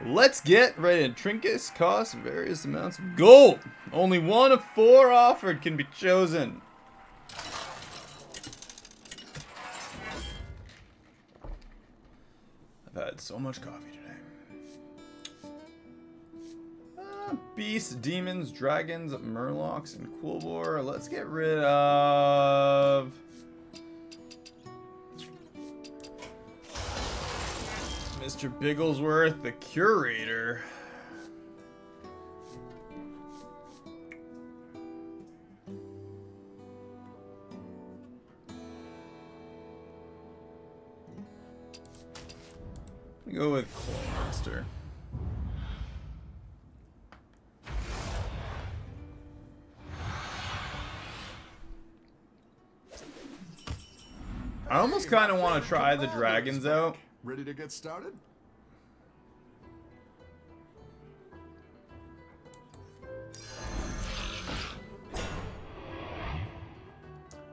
Let's get right in. Trinkets cost various amounts of gold. Only one of 4 offered can be chosen. I've had so much coffee today. Beasts, demons, dragons, murlocs, and Quilboar. Let's get rid of... Mr. Bigglesworth, the Curator. Go with Clawmaster. I almost kind of want to try the dragons out. Ready to get started?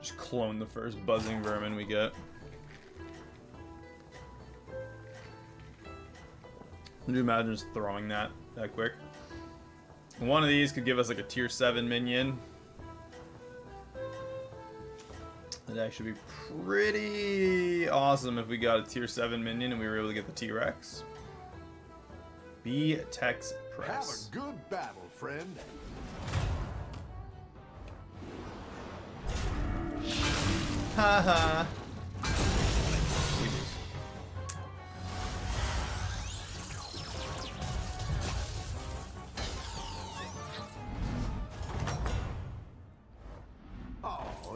Just clone the first buzzing vermin we get. Can you imagine just throwing that quick? One of these could give us like a tier 7 minion. It'd actually be pretty awesome if we got a tier 7 minion and we were able to get the T-Rex. B-Tex Press. Have a good battle, friend. Haha.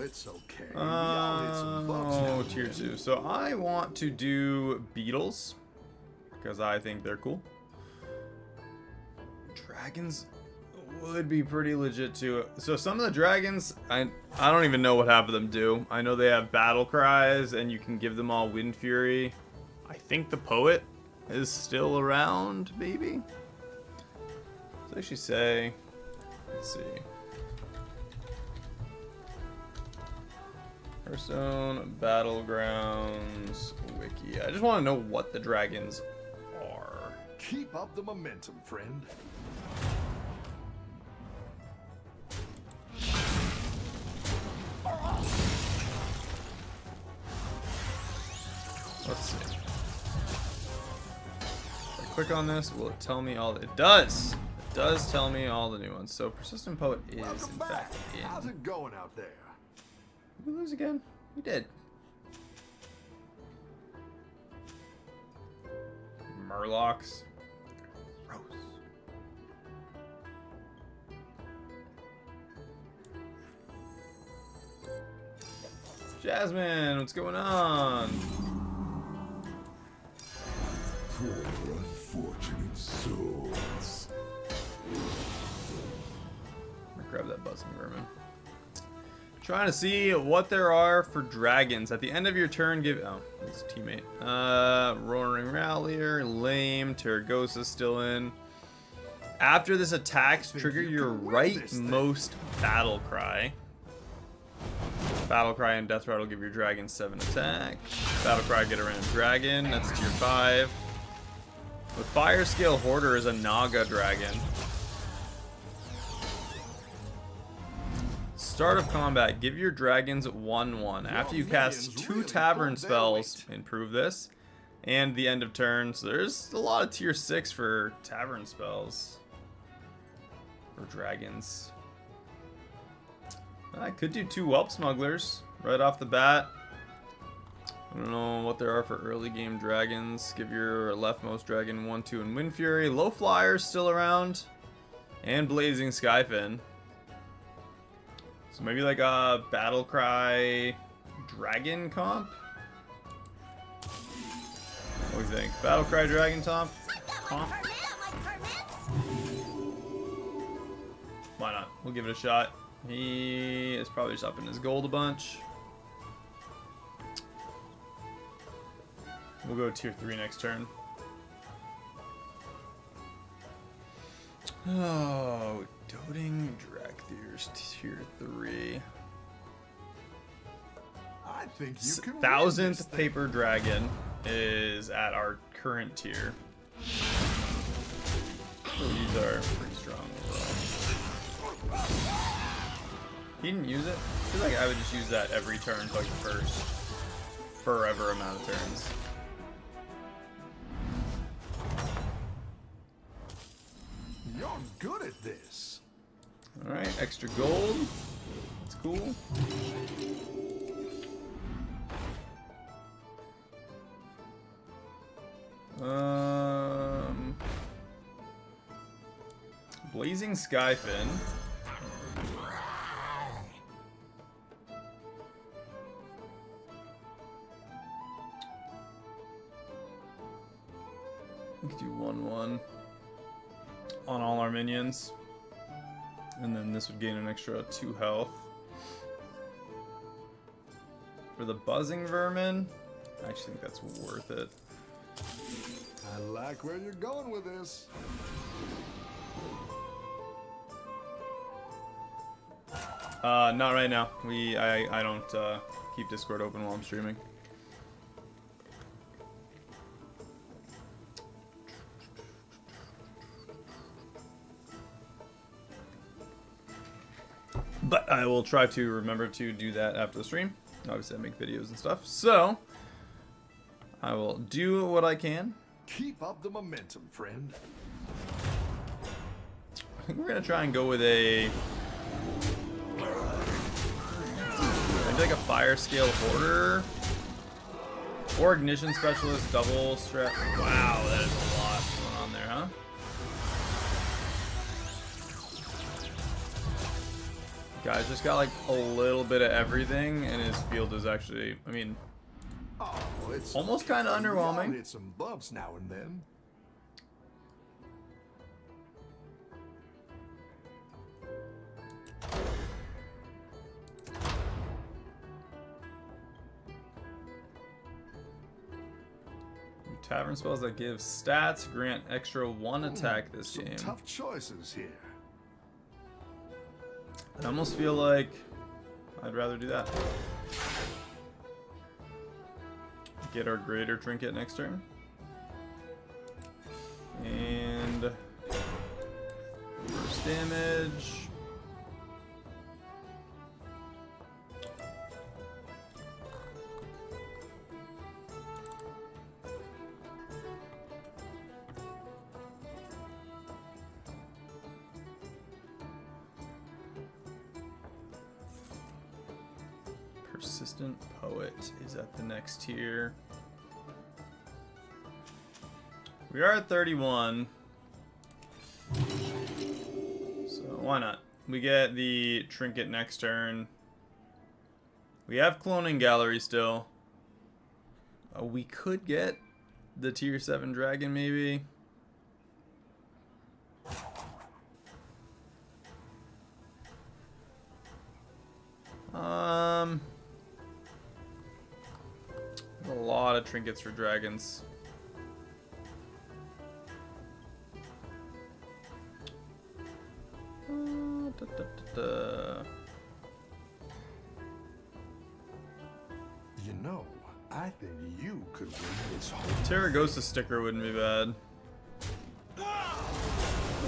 It's okay. Oh, tier 2. So I want to do beetles because I think they're cool. Dragons would be pretty legit too. So some of the dragons, I don't even know what half of them do. I know they have battle cries and you can give them all wind fury. I think the poet is still around, maybe. Let's actually say, let's see. Hearthstone, Battlegrounds, Wiki. I just want to know what the dragons are. Keep up the momentum, friend. Let's see. If I click on this, will it tell me all? It does. It does tell me all the new ones. So Persistent Poet is Welcome in back. fact in. How's it going out there? Did we lose again? We did. Murlocs. Gross. Jasmine, what's going on? Poor unfortunate souls. I'm gonna grab that buzzing vermin. Trying to see what there are for dragons. At the end of your turn, give... Oh, it's a teammate. Roaring Rallier, Lame, Terragosa still in. After this attacks, trigger your rightmost battle cry. Battle cry and Death Rod will give your dragon 7 attack. Battle cry, get a random dragon. That's tier 5. With Fire Scale Hoarder is a Naga dragon. Start of combat, give your dragons 1/1. After you cast 2 Tavern spells, improve this. And the end of turn. So there's a lot of tier 6 for Tavern spells. For dragons. I could do 2 Whelp Smugglers right off the bat. I don't know what there are for early game dragons. Give your leftmost dragon 1/2 and Wind Fury. Low Flyers still around. And Blazing Skyfin. So maybe like a Battlecry Dragon comp? What do you think? Battlecry Dragon comp? Why not? We'll give it a shot. He is probably just upping his gold a bunch. We'll go tier 3 next turn. Oh, Doting Drakthir's tier 3. I think you can win 1000th Paper Dragon is at our current tier. These are pretty strong overall. He didn't use it? I feel like I would just use that every turn for like the first forever amount of turns. You're good at this. Alright, extra gold. That's cool. Blazing Skyfin. We could do 1/1 on all our minions. And then this would gain an extra 2 health. For the buzzing vermin, I actually think that's worth it. I like where you're going with this. Not right now. I don't keep Discord open while I'm streaming. But I will try to remember to do that after the stream. Obviously, I make videos and stuff. So, I will do what I can. Keep up the momentum, friend. I think we're going to try and go with a... maybe like a fire scale hoarder. Or ignition specialist, double strat. Wow, that is a lot going on there, huh? Guy's just got like a little bit of everything, and his field is actually, I mean, it's almost kind of underwhelming. Hit some bumps now and then. Tavern spells that give stats grant extra 1 attack this Some game. tough choices here. I almost feel like I'd rather do that. Get our greater trinket next turn. And first damage. Persistent Poet is at the next tier. We are at 31. So why not? We get the trinket next turn. We have Cloning Gallery still. We could get the tier 7 dragon maybe. A lot of trinkets for dragons. You know, I think you could win this whole Terragosa sticker wouldn't be bad.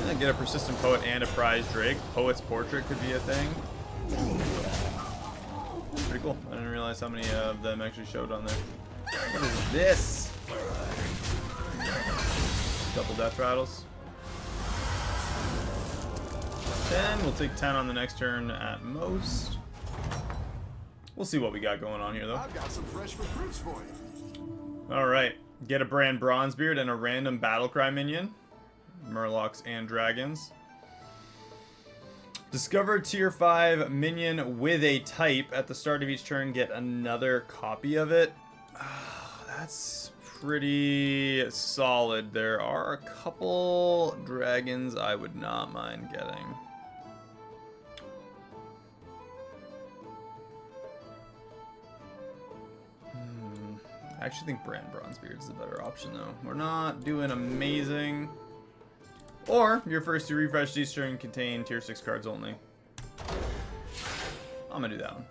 And get a persistent poet and a prize drake. Poet's portrait could be a thing. Pretty cool. I didn't realize how many of them actually showed on there. What is this? Double death rattles. 10. We'll take 10 on the next turn at most. We'll see what we got going on here, though. I've got some fresh recruits for you. Alright. Get a Brann Bronzebeard and a random Battlecry minion. Murlocs and dragons. Discover tier 5 minion with a type. At the start of each turn, get another copy of it. That's pretty solid. There are a couple dragons I would not mind getting. I actually think Brann Bronzebeard is the better option, though. We're not doing amazing. Or, your first 2 refresh each turn contain tier 6 cards only. I'm gonna do that one.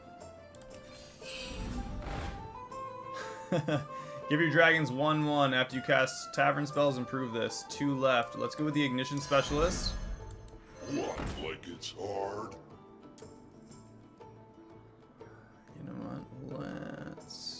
Give your dragons 1/1 after you cast Tavern spells. Improve this. 2 left. Let's go with the Ignition Specialist. What, like it's hard? You know what? Let's...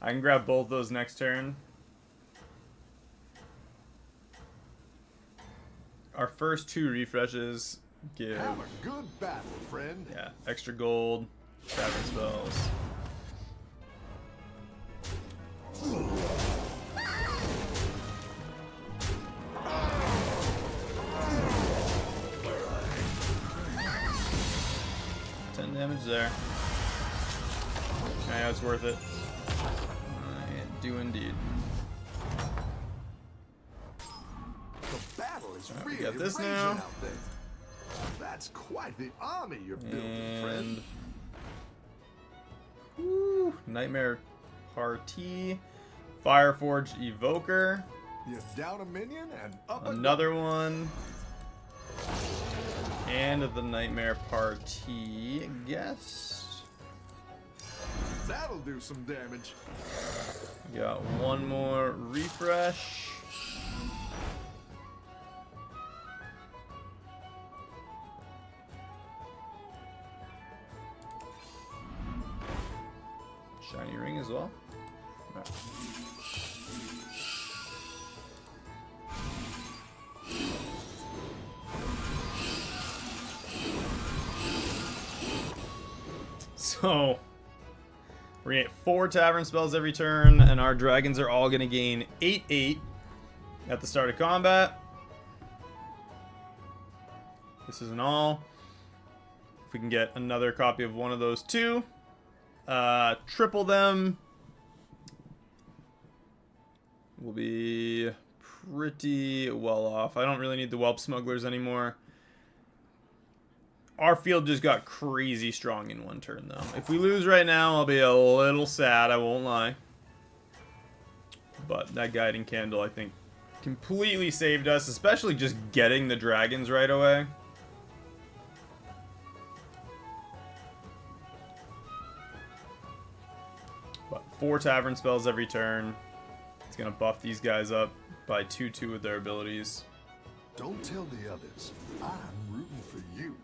I can grab both those next turn. Our first 2 refreshes give... Have a good battle, friend. Yeah, extra gold, Tavern spells. Damage there. Yeah, it's worth it. I do indeed. The battle is We really got this raging now. out there. That's quite the army you're building, And friend. woo, Nightmare Party, Fireforged Evoker, You're down a minion and up another one, and the Nightmare Party guest. That'll do some damage. Got one more refresh. Shiny ring as well. No. So we're gonna get 4 Tavern spells every turn, and our dragons are all gonna gain 8/8 at the start of combat. This isn't all. If we can get another copy of one of those 2, triple them, we'll be pretty well off. I don't really need the Whelp Smugglers anymore. Our field just got crazy strong in one turn, though. If we lose right now, I'll be a little sad, I won't lie. But that Guiding Candle, I think, completely saved us, especially just getting the dragons right away. But 4 Tavern spells every turn. It's going to buff these guys up by 2/2 with their abilities. Don't tell the others. I'm rooting for you.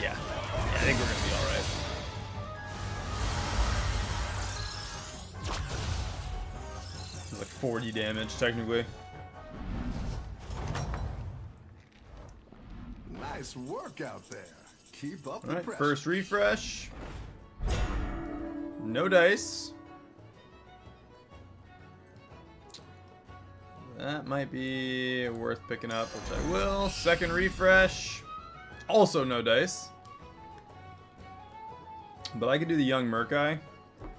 Yeah, I think we're going to be alright. It's like 40 damage, technically. Nice work out there. Keep up the Alright, pressure. first refresh. No dice. That might be worth picking up, which I will. Second refresh. Also no dice. But I could do the Young Merkai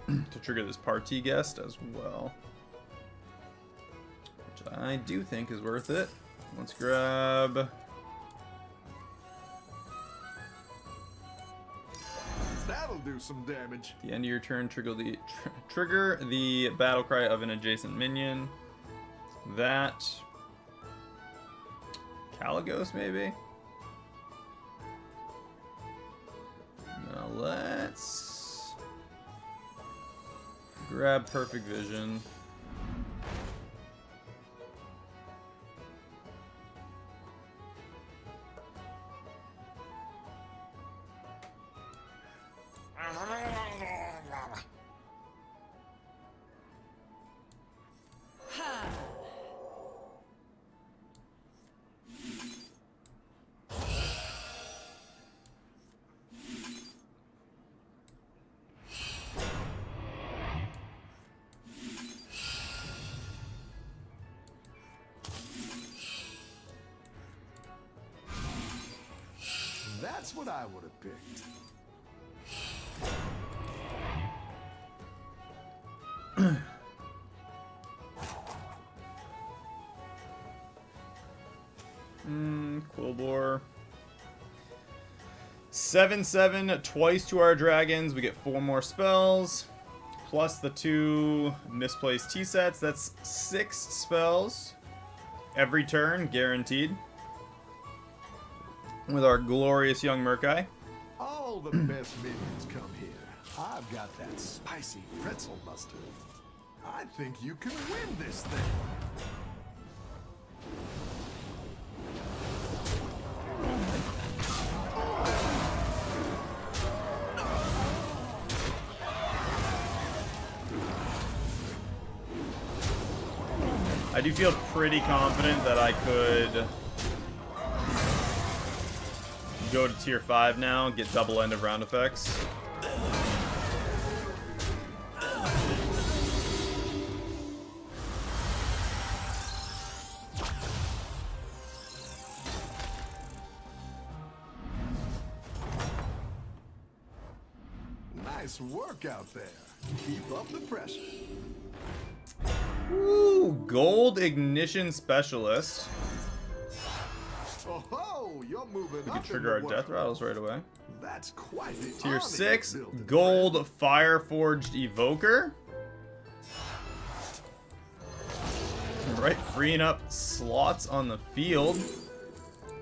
to trigger this party guest as well. Which I do think is worth it. Let's grab... That'll do some damage. At the end of your turn, trigger the battle cry of an adjacent minion. That Caligos, maybe. Now let's grab Perfect Vision. That's what I would have picked. Quillbore. 7/7 twice to our dragons. We get 4 more spells. Plus the 2 misplaced T-sets. That's 6 spells. Every turn, guaranteed. With our glorious young Murkai. All the best minions come here. I've got that spicy pretzel buster. I think you can win this thing. I do feel pretty confident that I could go to tier 5 now, get double end of round effects. Nice work out there. Keep up the pressure. Ooh, gold ignition specialist. Oh, you're moving We up can trigger our death rattles right away. That's quite the Tier army 6, you're building, gold friend. Fireforged Evoker. Right, freeing up slots on the field.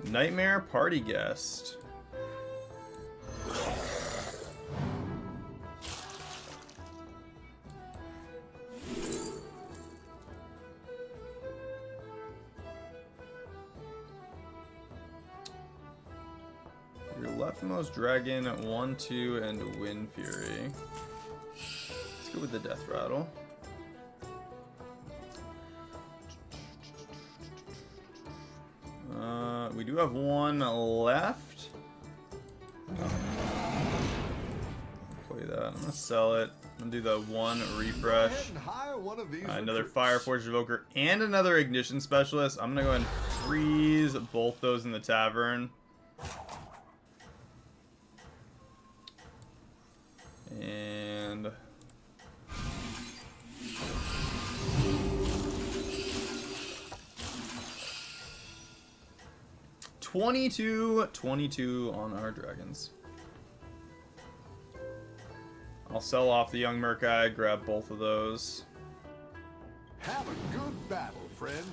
Nightmare Party Guest. Your leftmost dragon, 1/2, and Wind Fury. Let's go with the Death Rattle. We do have 1 left. Play that. I'm gonna sell it. I'm gonna do the 1 refresh. Go ahead and hire one of these Another recruits. Fireforged Evoker and another Ignition Specialist. I'm gonna go ahead and freeze both those in the Tavern. And 22 on our dragons. I'll sell off the young Murkai, grab both of those. Have a good battle, friend.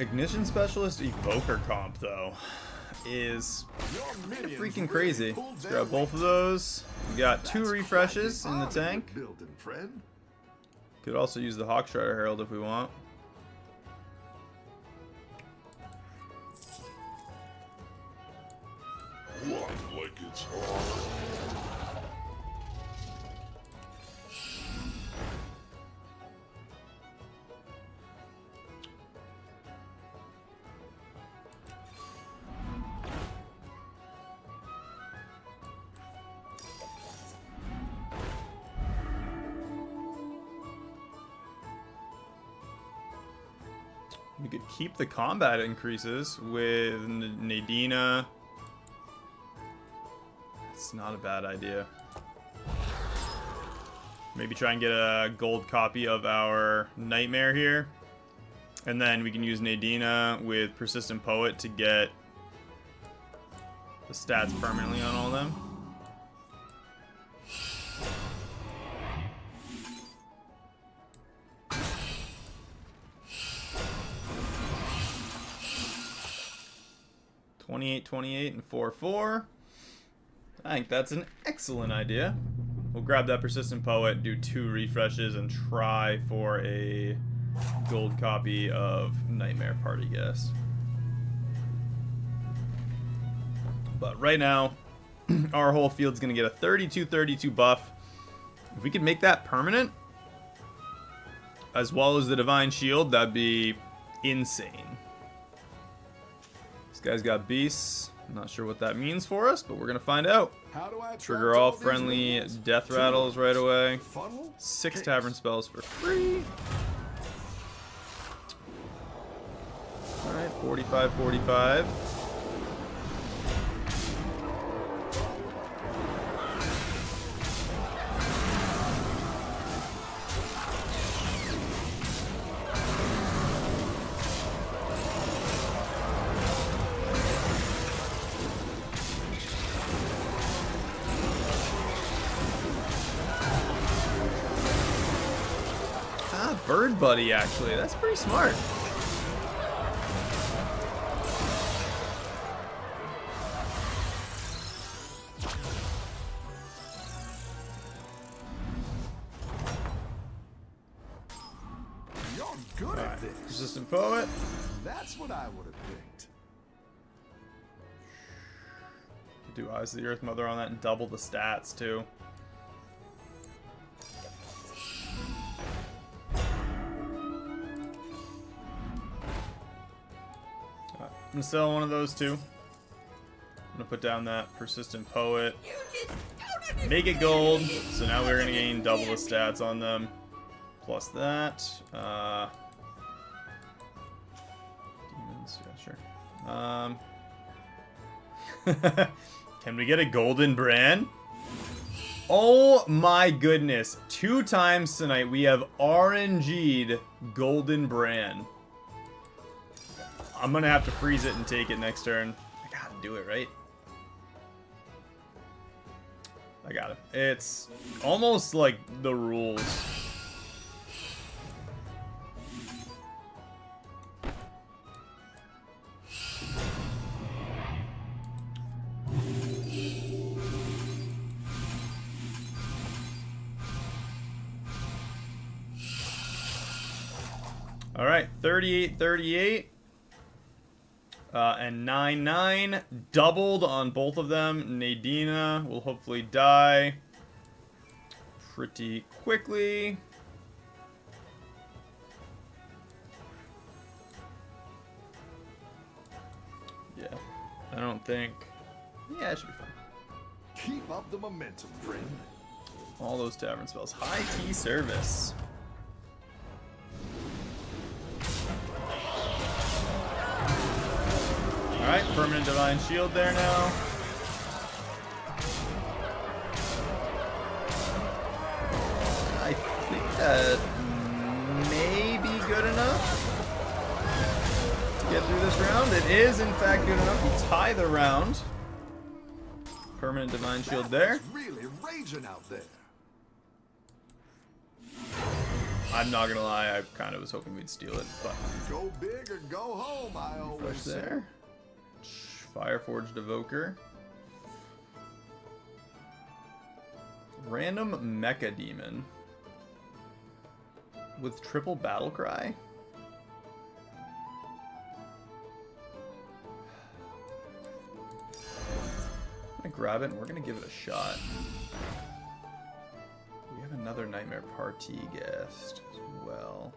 Ignition Specialist Evoker comp, though, is kind of freaking crazy. Let's grab both of those. We got 2 refreshes in the tank. Building, friend. Could also use the Hawkstrider Herald if we want. Walk like it's hard. We could keep the combat increases with Nadina. It's not a bad idea. Maybe try and get a gold copy of our Nightmare here. And then we can use Nadina with Persistent Poet to get the stats permanently on all of them. $28 and 4/4. I think that's an excellent idea. We'll grab that Persistent Poet, do 2 refreshes, and try for a gold copy of Nightmare Party Guest. But right now, our whole field's going to get a 32-32 buff If we could make that permanent, as well as the Divine Shield, that'd be insane. This guy's got beasts. I'm not sure what that means for us, but we're gonna find out. How do I Trigger all friendly death rattles right away. Funnel? 6 tavern spells for free. Alright, 45, 45. Bird Buddy, actually. That's pretty smart. You're good at this. Persistent Poet. That's what I would have picked. Could do Eyes of the Earth Mother on that and double the stats, too. I'm gonna sell one of those two. I'm gonna put down that Persistent Poet. Make it gold. So now we're gonna gain double the stats on them. Plus that. Demons, yeah, sure. Can we get a golden Brann? Oh my goodness. 2 times tonight we have RNG'd golden Brann. I'm gonna have to freeze it and take it next turn. I gotta do it, right? I got it. It's almost like the rules. All right, 38-38. And 9-9, doubled on both of them. Nadina will hopefully die pretty quickly. Yeah, I don't think... Yeah, it should be fine. Keep up the momentum, friend. All those tavern spells. High tea service. Alright, permanent Divine Shield there now. I think that may be good enough to get through this round. It is, in fact, good enough to tie the round. Permanent Divine Shield there. It's really raging out there. I'm not gonna lie, I kind of was hoping we'd steal it, but... Go big or go home, I always Fresh say. there. Fireforged Evoker. Random Mecha Demon. With triple Battlecry? I'm gonna grab it and we're gonna give it a shot. We have another Nightmare Party guest as well.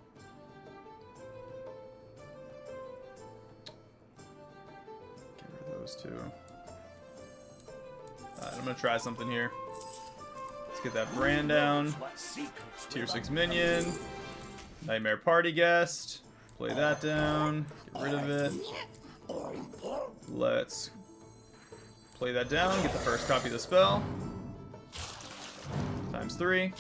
Those two. Alright, I'm gonna try something here. Let's get that Brann down. Tier 6 minion. Nightmare Party guest. Play that down. Get rid of it. Let's play that down. Get the first copy of the spell. Times 3.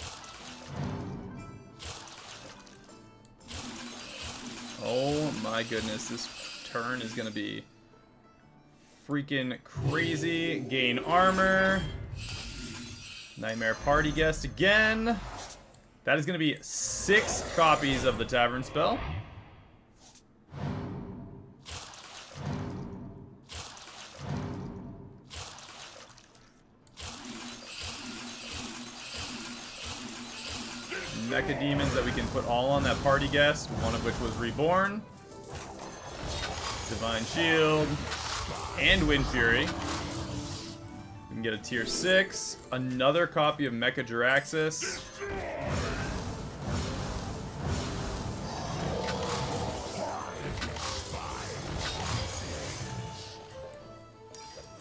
Oh my goodness, this turn is gonna be freaking crazy. Gain armor. Nightmare Party guest again. That is going to be 6 copies of the Tavern spell. Mecha demons that we can put all on that party guest, one of which was reborn. Divine Shield. And Wind Fury. We can get a tier 6. Another copy of Mecha Jiraxis.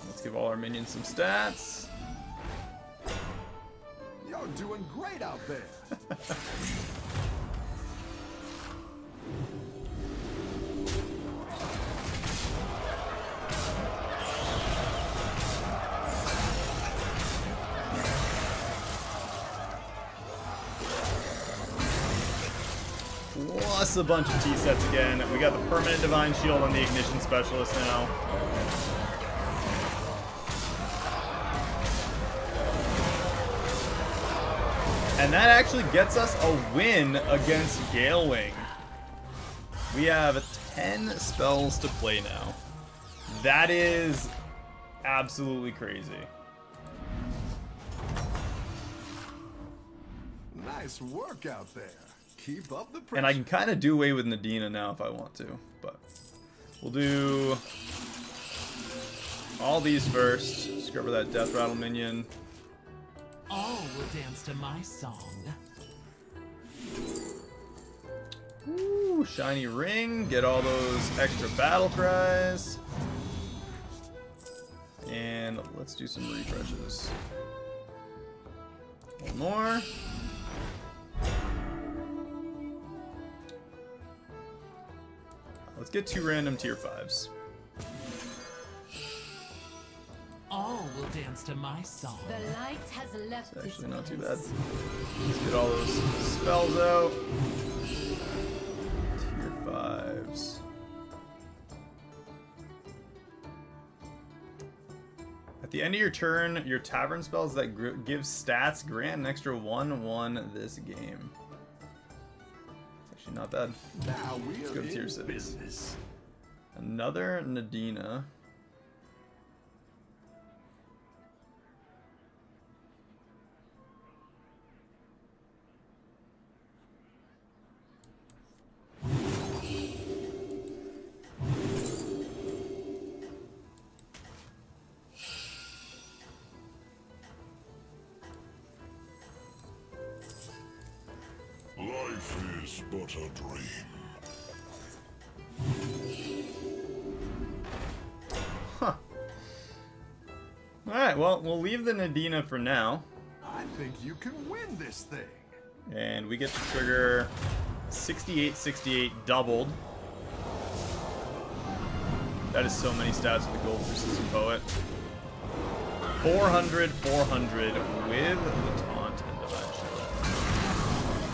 Let's give all our minions some stats. You're doing great out there. Plus a bunch of T-sets again. We got the permanent Divine Shield on the Ignition Specialist now. And that actually gets us a win against Galewing. We have 10 spells to play now. That is absolutely crazy. Nice work out there. Keep up the pressure. And I can kind of do away with Nadina now if I want to, but we'll do all these first. Scrub that Death Rattle minion. All will dance to my song. Ooh, shiny ring. Get all those extra battle cries. And let's do some refreshes. One more. Let's get 2 random tier 5s. All will dance to my song. The light has left It's this actually not too place. bad. Let's get all those spells out. Tier 5s. At the end of your turn, your Tavern spells that give stats grant an extra 1/1 this game. It's actually not bad. Now we're Let's go to tier in 6. business. Another Nadina. Life is but a dream. Huh. Alright, well, we'll leave the Nadina for now. I think you can win this thing. And we get to trigger 68-68 doubled. That is so many stats with the Gold Persistent Poet. 400, 400 with the Taunt and Divine Shield.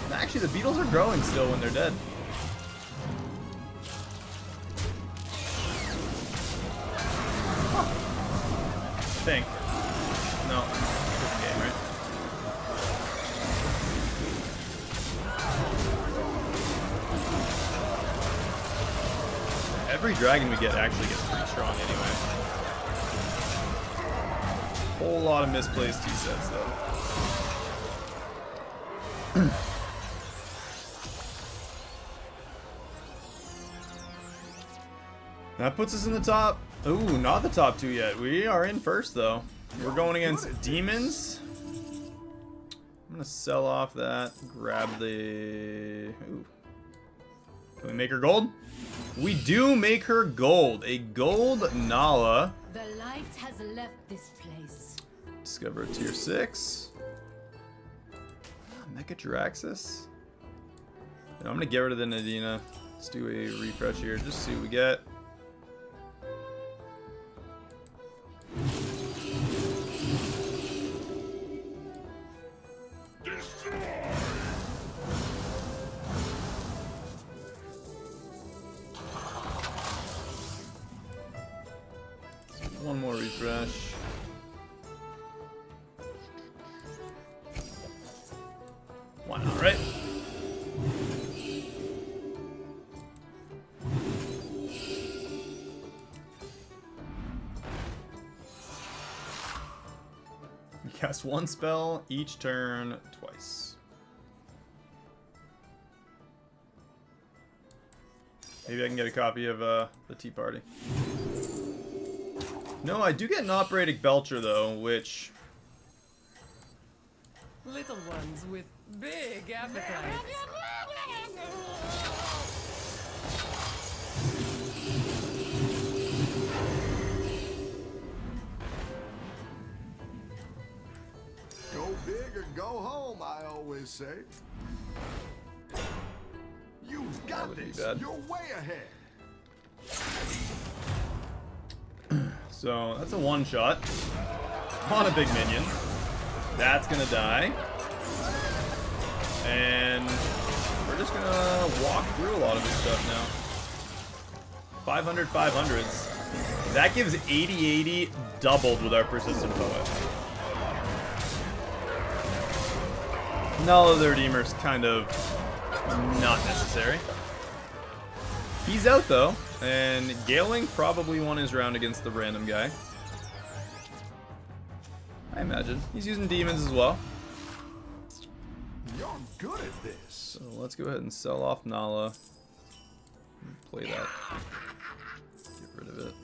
And actually, the beetles are growing still when they're dead. I think. No. Different game, right? Every dragon we get actually gets pretty strong anyway. Whole lot of misplaced T-sets though. That puts us in the top. Ooh, not the top 2 yet. We are in first though. We're going against demons. I'm gonna sell off that. Grab the. Ooh. Can we make her gold? We do make her gold. A gold Nala. The light has left this place. Discover a tier 6. Mecha Jiraxis. And I'm gonna get rid of the Nadina. Let's do a refresh here. Just see what we get. One more refresh. Why not, right? You cast one spell each turn twice. Maybe I can get a copy of the Tea Party. No, I do get an operatic Belcher though, which Little ones with big appetites. Go big or go home, I always say. You've got wouldn't be this. bad. You're way ahead. so that's a one shot on a big minion. That's gonna die. And we're just gonna walk through a lot of this stuff now. 500 500s. That gives 80-80 doubled with our persistent poet. Null of the Redeemer's kind of not necessary. He's out though, and Galing probably won his round against the random guy. I imagine. He's using demons as well. You're good at this. So let's go ahead and sell off Nala. Play that. Get rid of it.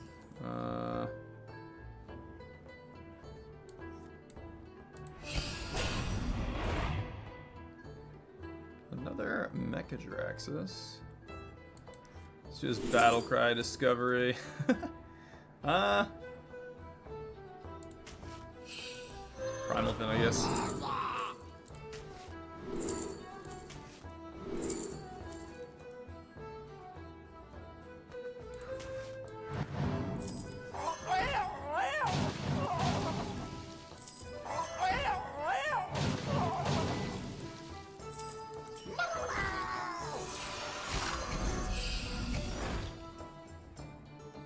Another Mechadraxis. Let's just Battlecry Discovery. Primal Fin, I guess.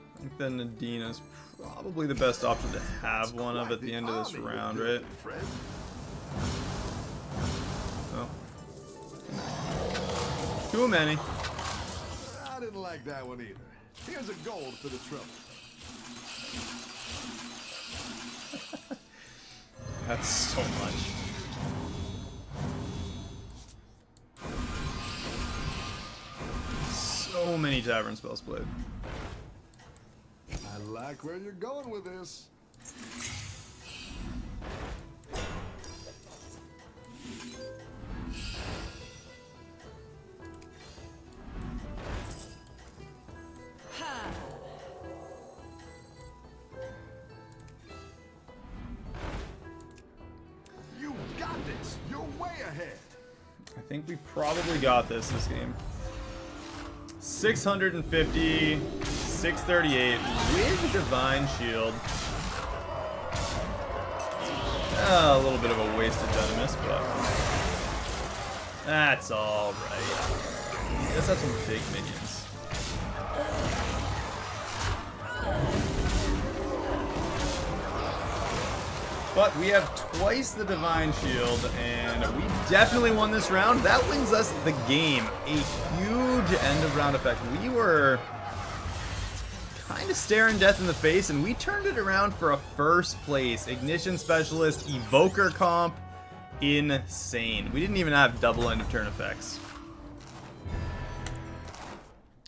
I think then Nadina's probably the best option to have one of at the end of this round, right? Oh. Too many. I didn't like that one either. Here's a gold for the trouble. That's so much. So many Tavern spells played. I like where you're going with this. You got this. You're way ahead. I think we probably got this game. 650, 638 with Divine Shield. A little bit of a wasted Venomous, but that's alright. Let's have some big minions. But we have twice the Divine Shield, and we definitely won this round. That wins us the game. A huge end of round effect. We were kind of staring death in the face, and we turned it around for a first place. Ignition Specialist, Evoker comp, insane. We didn't even have double end of turn effects.